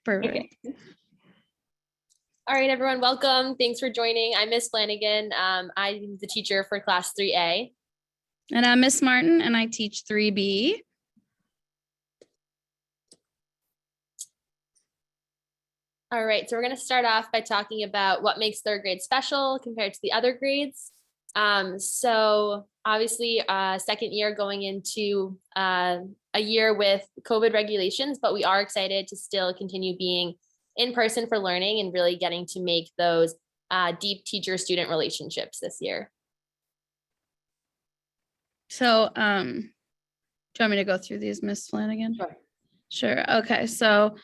Perfect. Okay. All right, everyone, welcome. Thanks for joining. I'm Miss Flanagan. I'm the teacher for class 3A. And I'm Miss Martin, and I teach 3B. All right, so we're going to start off by talking about what makes third grade special compared to the other grades. So obviously, second year going into a year with COVID regulations, but we are excited to still continue being in person for learning and really getting to make those deep teacher-student relationships this year. So, do you want me to go through these, Miss Flanagan? Sure. Sure. Okay. So,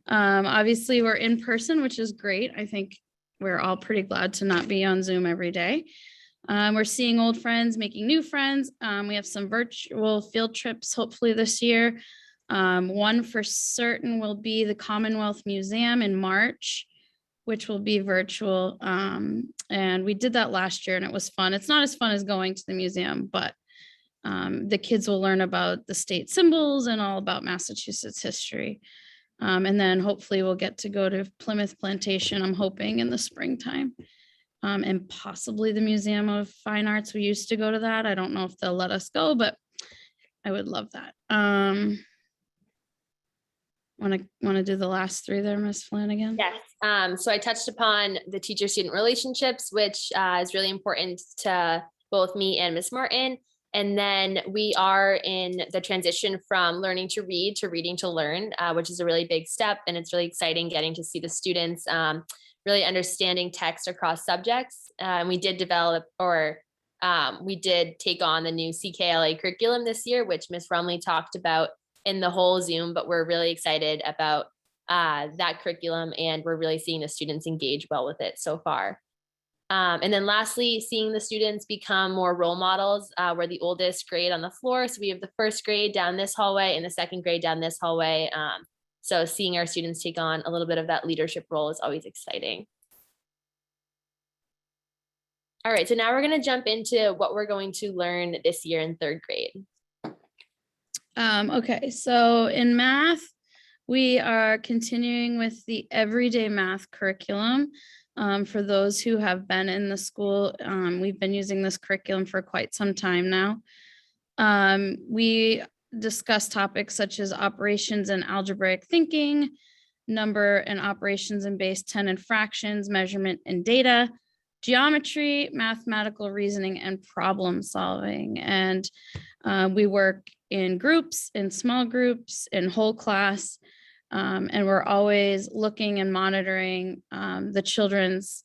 obviously we're in person, which is great. I think we're all pretty glad to not be on Zoom every day. We're seeing old friends, making new friends. We have some virtual field trips, hopefully this year. One for certain will be the Commonwealth Museum in March, which will be virtual. And we did that last year and it was fun. It's not as fun as going to the museum, but the kids will learn about the state symbols and all about Massachusetts history. And then hopefully we'll get to go to Plymouth Plantation, I'm hoping in the springtime. And possibly the Museum of Fine Arts. We used to go to that. I don't know if they'll let us go, but I would love that. Want to do the last three there, Miss Flanagan? Yes. So I touched upon the teacher-student relationships, which is really important to both me and Miss Martin. And then we are in the transition from learning to read to reading to learn, which is a really big step. And it's really exciting getting to see the students really understanding text across subjects. And we did develop, or we did take on the new CKLA curriculum this year, which Miss Rumley talked about in the whole Zoom, but we're really excited about that curriculum and we're really seeing the students engage well with it so far. And then lastly, seeing the students become more role models. We're the oldest grade on the floor. So we have the first grade down this hallway and the second grade down this hallway. So seeing our students take on a little bit of that leadership role is always exciting. All right, so now we're going to jump into what we're going to learn this year in third grade. Okay, so in math, we are continuing with the everyday math curriculum. For those who have been in the school, we've been using this curriculum for quite some time now. We discuss topics such as operations and algebraic thinking, number and operations in base 10 and fractions, measurement and data, geometry, mathematical reasoning, and problem solving. And we work in groups, in small groups, in whole class. And we're always looking and monitoring the children's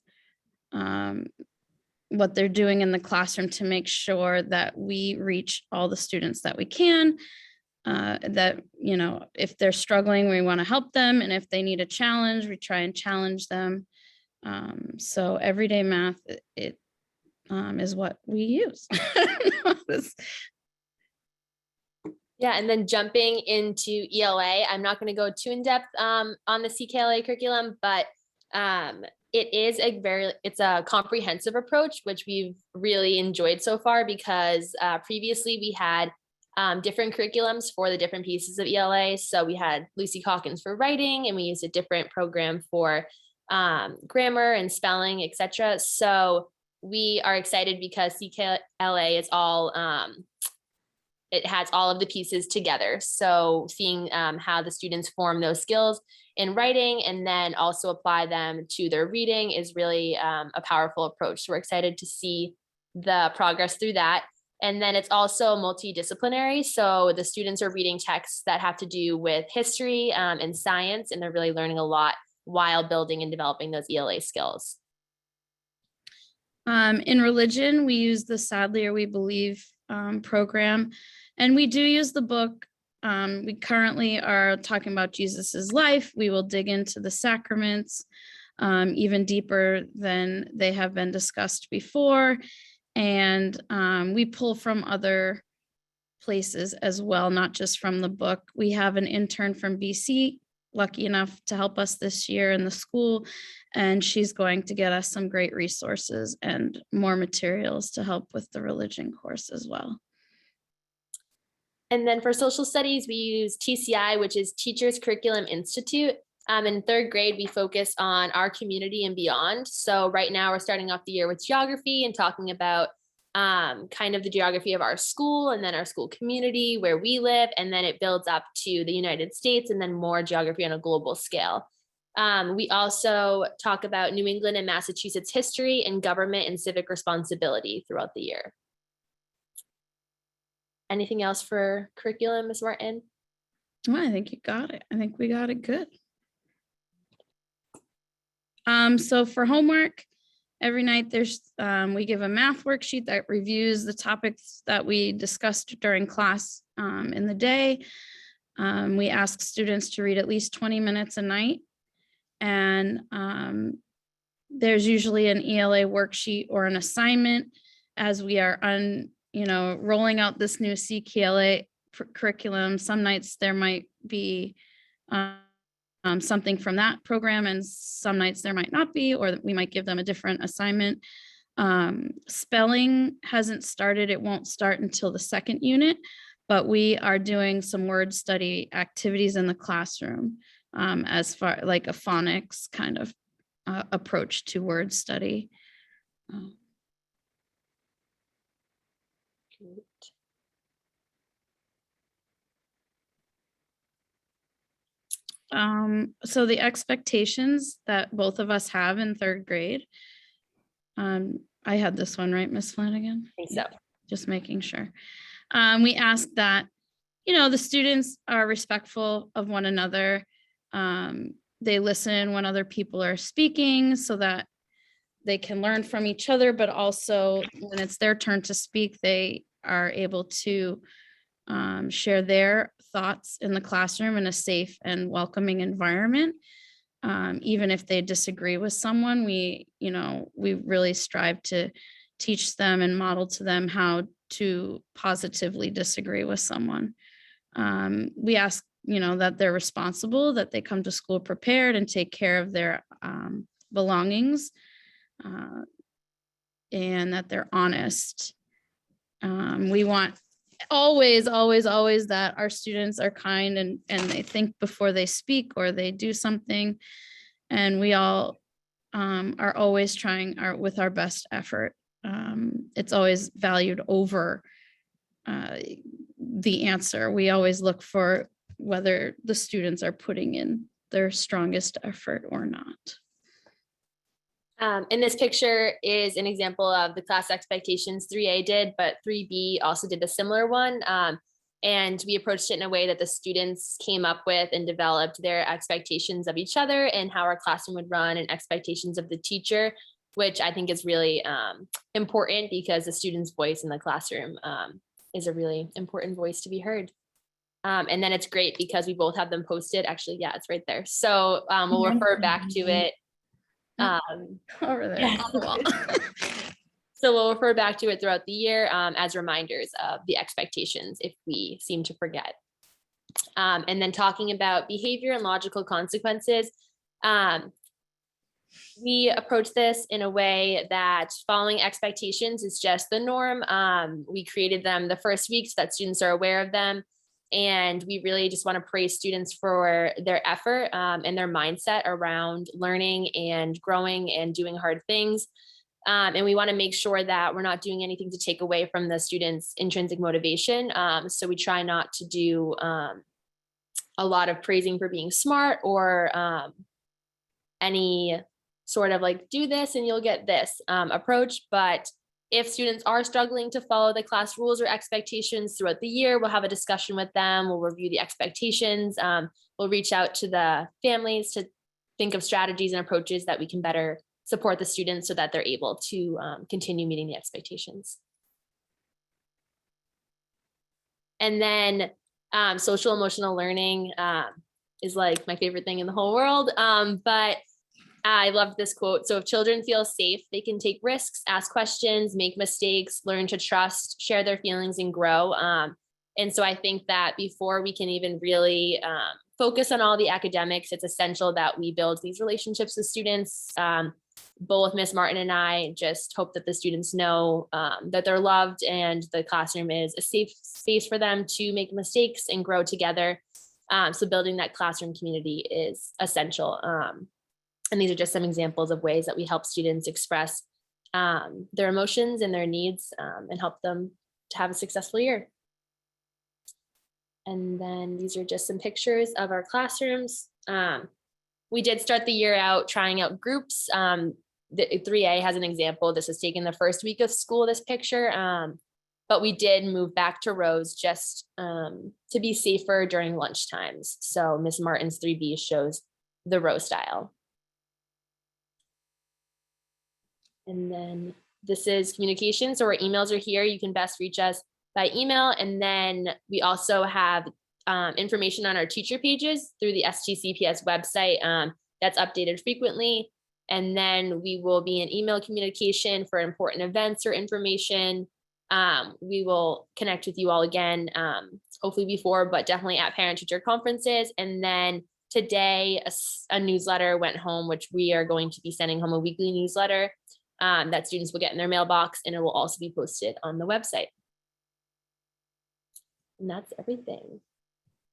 what they're doing in the classroom to make sure that we reach all the students that we can, that, you know, if they're struggling, we want to help them. And if they need a challenge, we try and challenge them. So everyday math, it is what we use. Yeah, and then jumping into ELA, I'm not going to go too in depth on the CKLA curriculum, but it's a comprehensive approach, which we've really enjoyed so far because previously we had different curriculums for the different pieces of ELA. So we had Lucy Calkins for writing, and we used a different program for grammar and spelling, etc. So we are excited because CKLA is all it has all of the pieces together. So seeing how the students form those skills in writing and then also apply them to their reading is really a powerful approach. So we're excited to see the progress through that. And then it's also multidisciplinary. So the students are reading texts that have to do with history and science, and they're really learning a lot while building and developing those ELA skills. In religion, we use the Sadly or We Believe program, and we do use the book. We currently are talking about Jesus's life. We will dig into the sacraments even deeper than they have been discussed before. And we pull from other places as well, not just from the book. We have an intern from BC, lucky enough to help us this year in the school, and she's going to get us some great resources and more materials to help with the religion course as well. And then for social studies, we use TCI, which is Teachers Curriculum Institute. In third grade, we focus on our community and beyond. So right now we're starting off the year with geography and talking about kind of the geography of our school and then our school community where we live. And then it builds up to the United States and then more geography on a global scale. We also talk about New England and Massachusetts history and government and civic responsibility throughout the year. Anything else for curriculum, Ms. Martin? Well, I think you got it. I think we got it good. So for homework, every night there's we give a math worksheet that reviews the topics that we discussed during class in the day. We ask students to read at least 20 minutes a night. And there's usually an ELA worksheet or an assignment as we are rolling out this new CKLA curriculum. Some nights there might be something from that program, and some nights there might not be, or we might give them a different assignment. Spelling hasn't started. It won't start until the second unit, but we are doing some word study activities in the classroom as far like a phonics kind of approach to word study. So the expectations that both of us have in third grade, I had this one, right, Miss Flanagan? I think so. Just making sure. We ask that, the students are respectful of one another. They listen when other people are speaking so that they can learn from each other, but also when it's their turn to speak, they are able to share their thoughts in the classroom in a safe and welcoming environment. Even if they disagree with someone, we really strive to teach them and model to them how to positively disagree with someone. We ask, that they're responsible, that they come to school prepared and take care of their belongings, and that they're honest. We want always that our students are kind and they think before they speak or they do something. And we all are always trying with our best effort. It's always valued over the answer. We always look for whether the students are putting in their strongest effort or not. And this picture is an example of the class expectations 3A did, but 3B also did a similar one. And we approached it in a way that the students came up with and developed their expectations of each other and how our classroom would run and expectations of the teacher, which I think is really important because the student's voice in the classroom is a really important voice to be heard. And then it's great because we both have them posted. Actually, yeah, it's right there. So we'll refer back to it. Over there. Yeah. So we'll refer back to it throughout the year as reminders of the expectations if we seem to forget. And then talking about behavior and logical consequences. We approach this in a way that following expectations is just the norm. We created them the first week so that students are aware of them. And we really just want to praise students for their effort and their mindset around learning and growing and doing hard things. And we want to make sure that we're not doing anything to take away from the students' intrinsic motivation. So we try not to do a lot of praising for being smart or any sort of like do this and you'll get this approach. But if students are struggling to follow the class rules or expectations throughout the year, we'll have a discussion with them. We'll review the expectations. We'll reach out to the families to think of strategies and approaches that we can better support the students so that they're able to continue meeting the expectations. And then social emotional learning is like my favorite thing in the whole world. But I love this quote. So if children feel safe, they can take risks, ask questions, make mistakes, learn to trust, share their feelings and grow. And so I think that before we can even really focus on all the academics, it's essential that we build these relationships with students. Both Ms. Martin and I just hope that the students know that they're loved and the classroom is a safe space for them to make mistakes and grow together. So building that classroom community is essential. And these are just some examples of ways that we help students express their emotions and their needs and help them to have a successful year. And then these are just some pictures of our classrooms. We did start the year out trying out groups. The 3A has an example. This was taken the first week of school, this picture. But we did move back to rows just to be safer during lunch times. So Ms. Martin's 3B shows the row style. And then this is communication. So our emails are here. You can best reach us by email. And then we also have information on our teacher pages through the STCPS website that's updated frequently. And then we will be in email communication for important events or information. We will connect with you all again, hopefully before, but definitely at parent-teacher conferences. And then today, a newsletter went home, which we are going to be sending home a weekly newsletter that students will get in their mailbox, and it will also be posted on the website. And that's everything.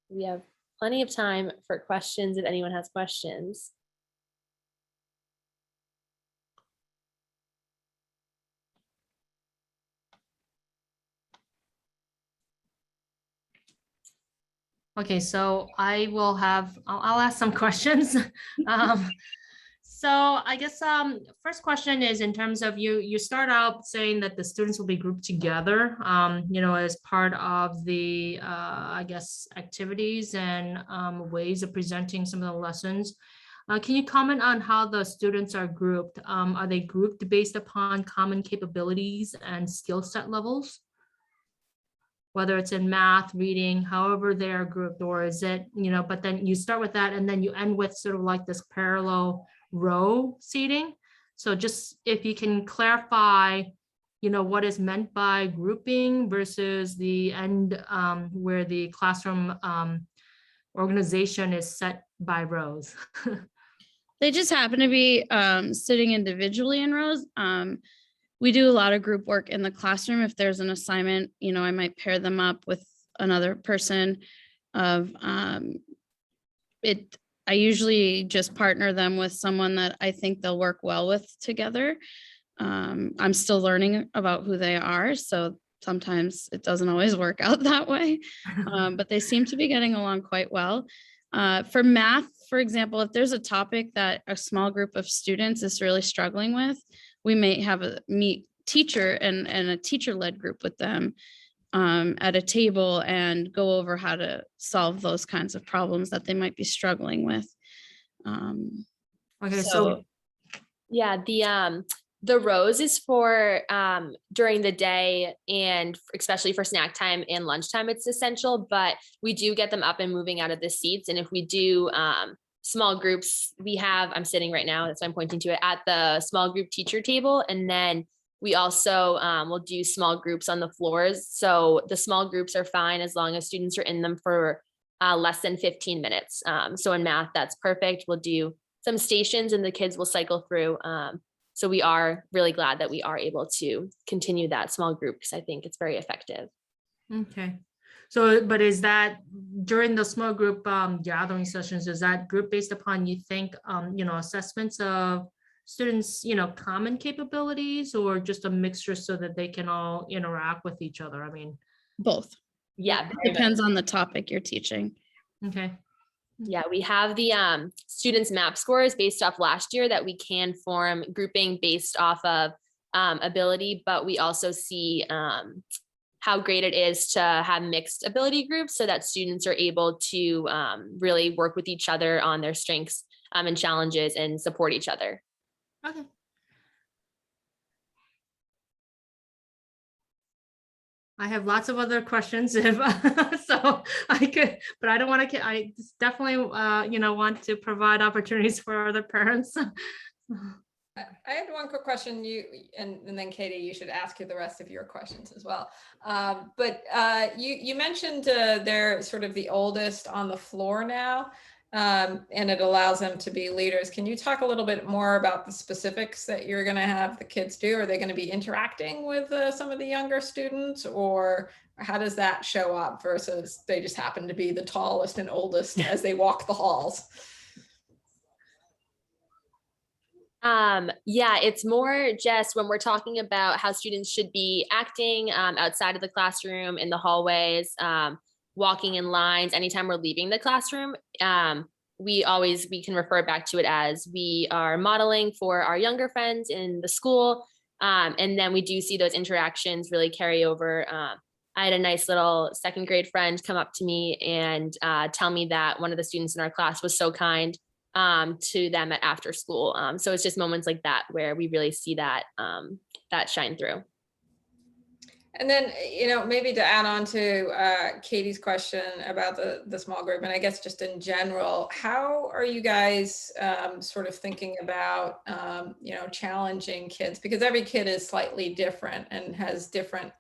We have plenty of time for questions if anyone has questions. Okay, so I'll ask some questions. So I guess first question is in terms of you start out saying that the students will be grouped together, as part of the I guess activities and ways of presenting some of the lessons. Can you comment on how the students are grouped? Are they grouped based upon common capabilities and skill set levels? Whether it's in math, reading, however they're grouped, or is it, but then you start with that and then you end with sort of like this parallel row seating. So just if you can clarify, what is meant by grouping versus the end where the classroom organization is set by rows. They just happen to be sitting individually in rows. We do a lot of group work in the classroom. If there's an assignment, I might pair them up with another person of it. I usually just partner them with someone that I think they'll work well with together. I'm still learning about who they are, so sometimes it doesn't always work out that way, but they seem to be getting along quite well. For math, for example, if there's a topic that a small group of students is really struggling with, we may have a teacher and a teacher-led group with them at a table and go over how to solve those kinds of problems that they might be struggling with. Okay, so yeah, the rows is for during the day and especially for snack time and lunchtime, it's essential, but we do get them up and moving out of the seats. And if we do small groups, I'm sitting right now, that's why I'm pointing to it, at the small group teacher table. And then we also will do small groups on the floors. So the small groups are fine as long as students are in them for less than 15 minutes. So in math, that's perfect. We'll do some stations and the kids will cycle through. So we are really glad that we are able to continue that small group because I think it's very effective. Okay. So, but is that during the small group gathering sessions, is that group based upon, you think, assessments of students, common capabilities, or just a mixture so that they can all interact with each other? I mean, Both. Yeah. It depends on the topic you're teaching. Okay. Yeah, we have the students map scores based off last year that we can form grouping based off of ability, but we also see how great it is to have mixed ability groups so that students are able to really work with each other on their strengths and challenges and support each other. Okay. I have lots of other questions if so I could, but I don't want to, I definitely, want to provide opportunities for other parents. I had one quick question, and then Katie, you should ask you the rest of your questions as well. But you mentioned they're sort of the oldest on the floor now, and it allows them to be leaders. Can you talk a little bit more about the specifics that you're going to have the kids do? Are they going to be interacting with some of the younger students, or How does that show up versus they just happen to be the tallest and oldest as they walk the halls? Yeah, it's more just when we're talking about how students should be acting outside of the classroom, in the hallways, walking in lines, anytime we're leaving the classroom. We can refer back to it as we are modeling for our younger friends in the school. And then we do see those interactions really carry over. I had a nice little second grade friend come up to me and tell me that one of the students in our class was so kind to them at after school. So it's just moments like that where we really see that that shine through. And then, maybe to add on to Katie's question about the small group, and I guess just in general, how are you guys sort of thinking about, challenging kids? Because every kid is slightly different and has different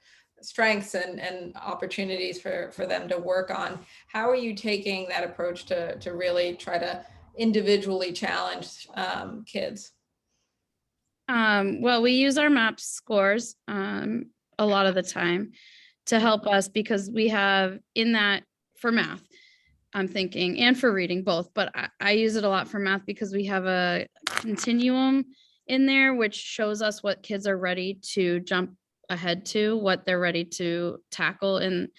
strengths and opportunities for them to work on. How are you taking that approach to really try to individually challenge kids? Well, we use our MAP scores a lot of the time to help us, because we have in that for math, I'm thinking, and for reading both, but I use it a lot for math because we have a continuum in there, which shows us what kids are ready to jump ahead to, what they're ready to tackle in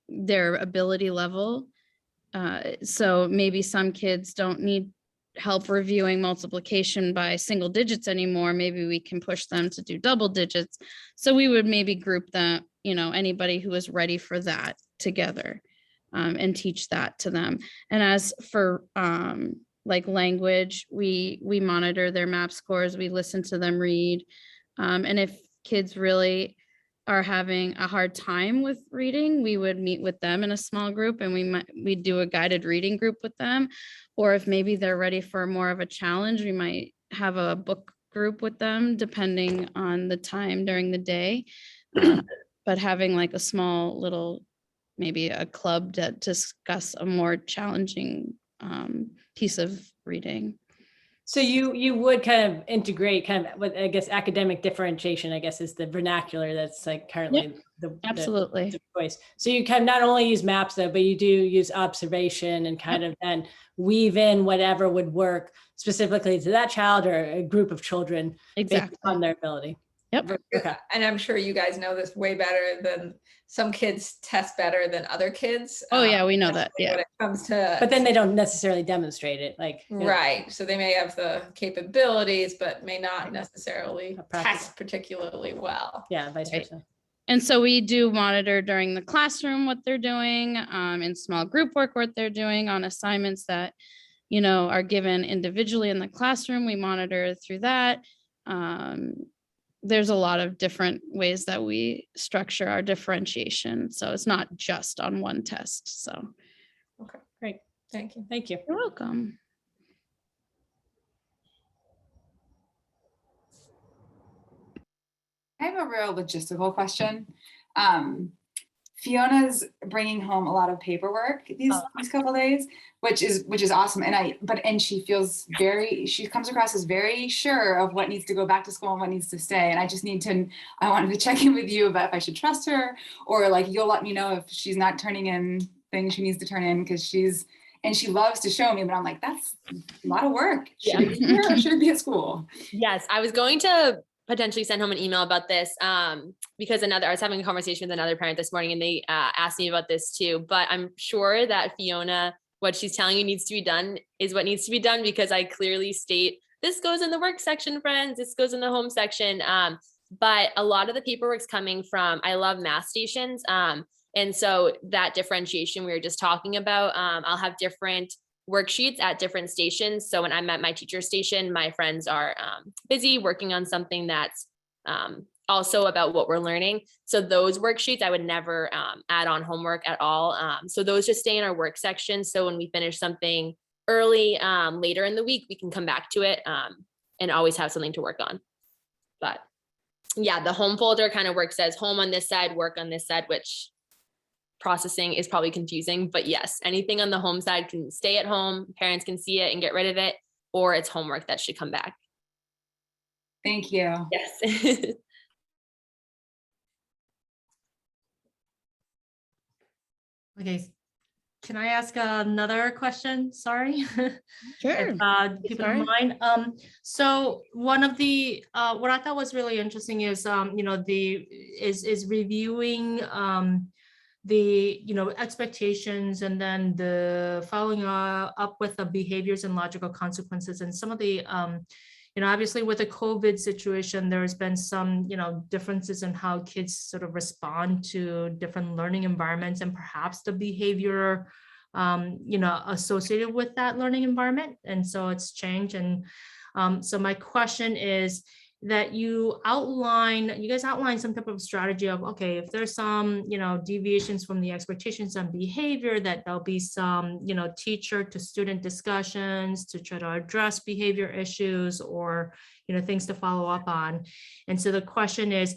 their ability level. So maybe some kids don't need help reviewing multiplication by single digits anymore. Maybe we can push them to do double digits. So we would maybe group them, anybody who is ready for that together and teach that to them. And as for like language, we monitor their MAP scores, we listen to them read. And if kids really are having a hard time with reading, we would meet with them in a small group and we'd do a guided reading group with them. Or if maybe they're ready for more of a challenge, we might have a book group with them depending on the time during the day. But having like a small little, maybe a club to discuss a more challenging piece of reading. So you would kind of integrate kind of what I guess academic differentiation, I guess, is the vernacular that's like currently Absolutely. the choice. So you can not only use maps though, but you do use observation and kind of then weave in whatever would work specifically to that child or a group of children Exactly. based on their ability. Yep. Okay. And I'm sure you guys know this way better than some kids test better than other kids. Oh yeah, we know that. Yeah. When it comes to, But then they don't necessarily demonstrate it, like right. So they may have the capabilities, but may not necessarily Practice. test particularly well. Yeah, vice Right. versa. And so we do monitor during the classroom what they're doing, in small group work, what they're doing on assignments that, are given individually in the classroom. We monitor through that. There's a lot of different ways that we structure our differentiation. So it's not just on one test. So Okay, great. Thank you. Thank you. you're welcome. I have a real logistical question. Fiona's bringing home a lot of paperwork these couple days, which is awesome. And she feels she comes across as very sure of what needs to go back to school and what needs to stay. And I wanted to check in with you about if I should trust her, or like you'll let me know if she's not turning in things she needs to turn in, because she loves to show me, but I'm like, that's a lot of work. Should it be here or should it be at school? Yes, I was going to potentially send home an email about this because I was having a conversation with another parent this morning and they asked me about this too, but I'm sure that Fiona, what she's telling you needs to be done is what needs to be done, because I clearly state this goes in the work section, friends, this goes in the home section. But a lot of the paperwork's coming from, I love math stations. And so that differentiation we were just talking about, I'll have different worksheets at different stations. So when I'm at my teacher station, my friends are busy working on something that's also about what we're learning. So those worksheets, I would never add on homework at all. So those just stay in our work section. So when we finish something early, later in the week, we can come back to it and always have something to work on. But yeah, the home folder kind of works as home on this side, work on this side, which processing is probably confusing, but yes, anything on the home side can stay at home. Parents can see it and get rid of it, or it's homework that should come back. Thank you. Yes. Okay, can I ask another question? Sorry. Sure. If people don't mind. So one of the what I thought was really interesting is is reviewing the expectations and then the following up with the behaviors and logical consequences, and some of the obviously with the COVID situation, there's been some differences in how kids sort of respond to different learning environments and perhaps the behavior associated with that learning environment, and so it's changed. And so my question is that you guys outline some type of strategy of, okay, if there's some deviations from the expectations and behavior, that there'll be some teacher to student discussions to try to address behavior issues, or things to follow up on. And so the question is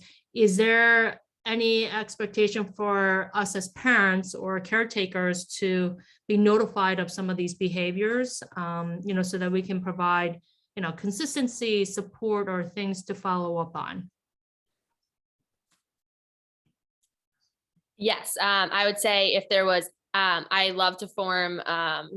there any expectation for us as parents or caretakers to be notified of some of these behaviors, so that we can provide consistency, support, or things to follow up on? Yes, I would say if there was, I love to form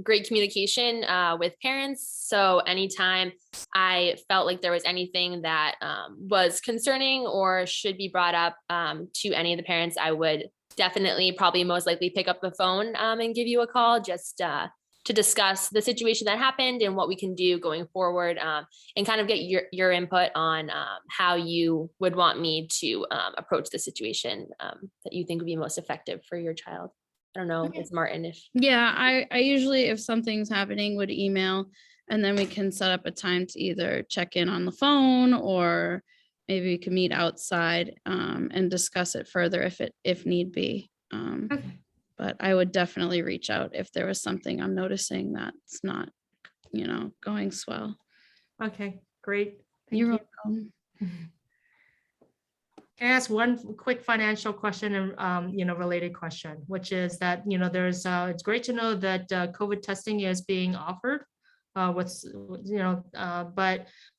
great communication with parents. So anytime I felt like there was anything that was concerning or should be brought up to any of the parents, I would definitely probably most likely pick up the phone and give you a call, just to discuss the situation that happened and what we can do going forward, and kind of get your input on how you would want me to approach the situation that you think would be most effective for your child. I don't know, Ms. Martin, if. Yeah, I usually, if something's happening, would email, and then we can set up a time to either check in on the phone, or maybe we can meet outside and discuss it further if need be. But I would definitely reach out if there was something I'm noticing that's not, going swell. Okay, great. Thank You're you. welcome. Can I ask one quick financial question and related question, which is that there's it's great to know that COVID testing is being offered. But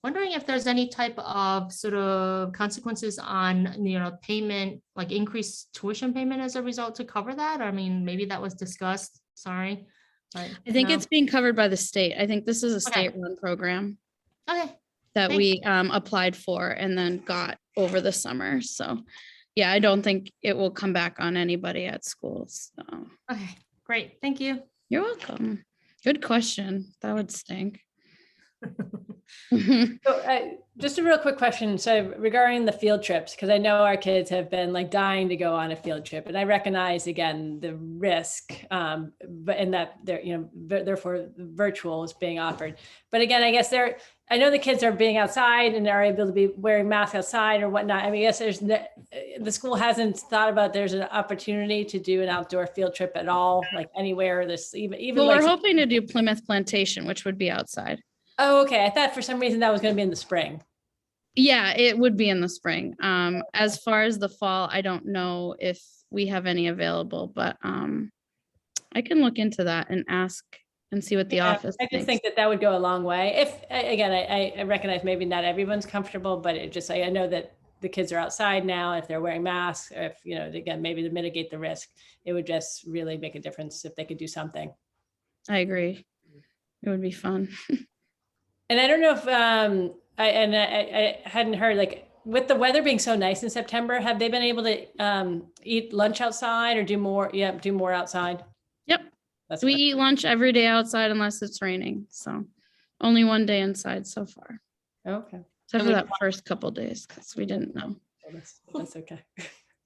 wondering if there's any type of sort of consequences on payment, like increased tuition payment as a result to cover that. I mean, maybe that was discussed. Sorry. But, I think no? it's being covered by the state. I think this is a Okay. state-run program Okay. that Thank we applied for and then got over the summer. So yeah, I don't think it will come back on anybody at schools. So Okay, great. Thank you. you're welcome. Good question. That would stink. So, just a real quick question. So regarding the field trips, because I know our kids have been like dying to go on a field trip, and I recognize again the risk, but in that they're therefore virtual is being offered. But again, I guess I know the kids are being outside and are able to be wearing masks outside or whatnot. I mean, I guess the school hasn't thought about there's an opportunity to do an outdoor field trip at all, like anywhere. This even Well, like we're hoping to do Plymouth Plantation, which would be outside. Oh, okay. I thought for some reason that was going to be in the spring. Yeah, it would be in the spring. As far as the fall, I don't know if we have any available, but I can look into that and ask and see what the office I just thinks. think that would go a long way. If again, I recognize maybe not everyone's comfortable, but it just I know that the kids are outside now. If they're wearing masks, or if again maybe to mitigate the risk, it would just really make a difference if they could do something. I agree. It would be fun. And I don't know if I hadn't heard, like with the weather being so nice in September, have they been able to eat lunch outside or do more? Yeah, do more outside. Yep. That's We good. eat lunch every day outside unless it's raining. So only one day inside so far, Okay. except for that first couple days because we didn't know. That's okay.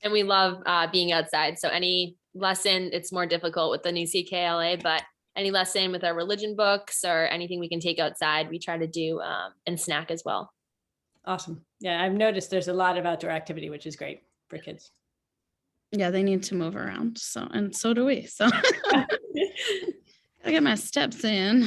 And we love being outside. So any lesson, it's more difficult with the new CKLA, but any lesson with our religion books or anything we can take outside, we try to do and snack as well. Awesome. Yeah, I've noticed there's a lot of outdoor activity, which is great for kids. Yeah, they need to move around. So, and so do we. So I get my steps in.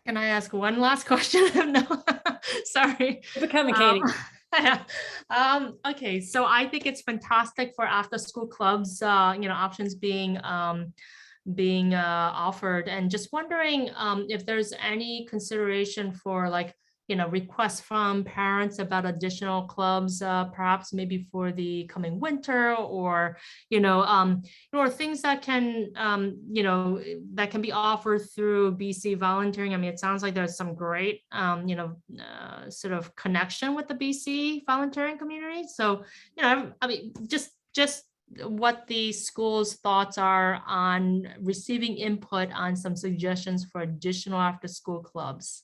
Can I ask one last question? No, sorry. Becoming Katie. Okay, so I think it's fantastic for after school clubs, options being offered, and just wondering if there's any consideration for like requests from parents about additional clubs, perhaps maybe for the coming winter, or, or things that can, that can be offered through BC volunteering. I mean, it sounds like there's some great, sort of connection with the BC volunteering community. So, I mean, just what the school's thoughts are on receiving input on some suggestions for additional after-school clubs.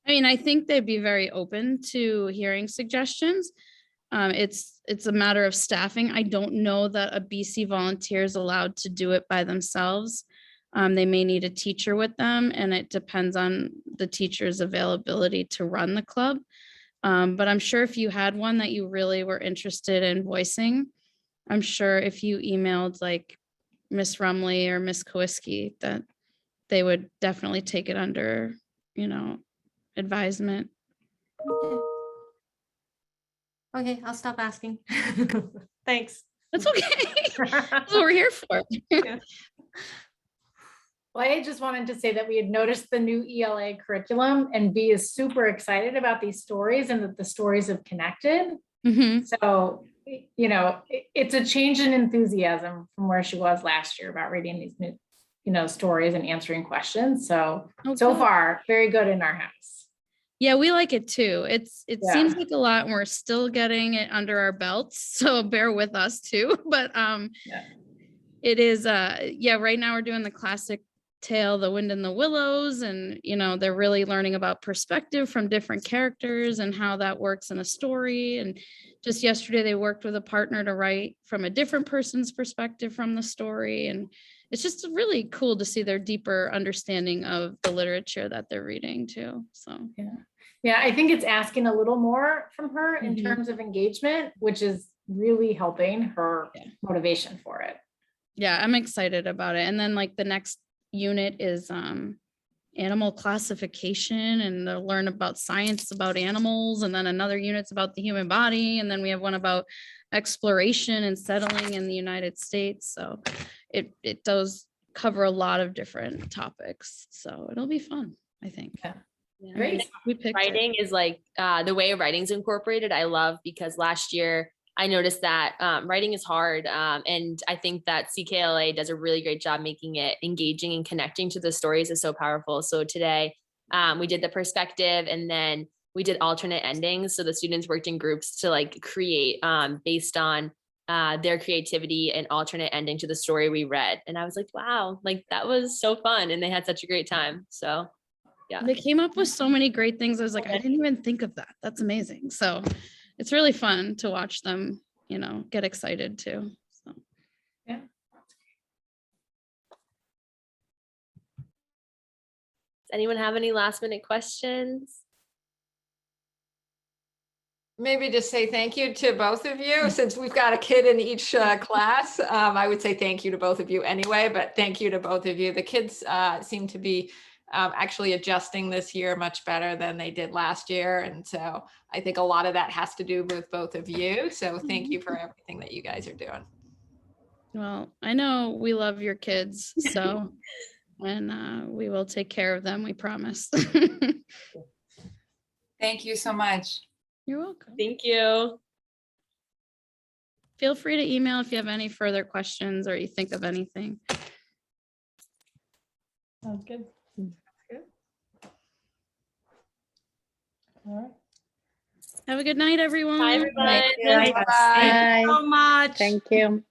I mean, I think they'd be very open to hearing suggestions. It's a matter of staffing. I don't know that a BC volunteer is allowed to do it by themselves. They may need a teacher with them, and it depends on the teacher's availability to run the club. But I'm sure if you had one that you really were interested in voicing, I'm sure if you emailed like Miss Rumley or Miss Kowiski, that they would definitely take it under, advisement. Okay, I'll stop asking. Thanks. That's okay. That's what we're here for. Well, I just wanted to say that we had noticed the new ELA curriculum, and B is super excited about these stories and that the stories have connected. Mhm. So, it's a change in enthusiasm from where she was last year about reading these new, stories and answering questions. So, Oh, so good. far, very good in our house. Yeah, we like it too. It Yeah. seems like a lot and we're still getting it under our belts. So bear with us too. But Yeah. it is right now we're doing the classic tale, The Wind in the Willows, and they're really learning about perspective from different characters and how that works in a story. And just yesterday they worked with a partner to write from a different person's perspective from the story. And it's just really cool to see their deeper understanding of the literature that they're reading too. So Yeah, I think it's asking a little more from her in Mhm. terms of engagement, which is really helping her Yeah. motivation for it. yeah, I'm excited about it. And then like the next unit is animal classification, and they'll learn about science about animals. And then another unit's about the human body. And then we have one about exploration and settling in the United States. So it does cover a lot of different topics. So it'll be fun, I think. Yeah. Yeah. Great. We picked it. Writing is like the way writing's incorporated. I love, because last year I noticed that writing is hard. And I think that CKLA does a really great job making it engaging, and connecting to the stories is so powerful. So today we did the perspective, and then we did alternate endings. So the students worked in groups to like create based on their creativity, an alternate ending to the story we read. And I was like, wow, like that was so fun. And they had such a great time. So yeah. They came up with so many great things. I was like, I didn't even think of that. That's amazing. So it's really fun to watch them, get excited too. So. Yeah. Does anyone have any last minute questions? Maybe just say thank you to both of you. Since we've got a kid in each class, I would say thank you to both of you anyway, but thank you to both of you. The kids seem to be actually adjusting this year much better than they did last year. And so I think a lot of that has to do with both of you. So thank you for everything that you guys are doing. Well, I know we love your kids, so, and we will take care of them, we promise. Thank you so much. You're welcome. Thank you. Feel free to email if you have any further questions or you think of anything. Sounds good. All right. Have a good night, everyone. Bye, everyone. Bye. Thank you so much. Thank you.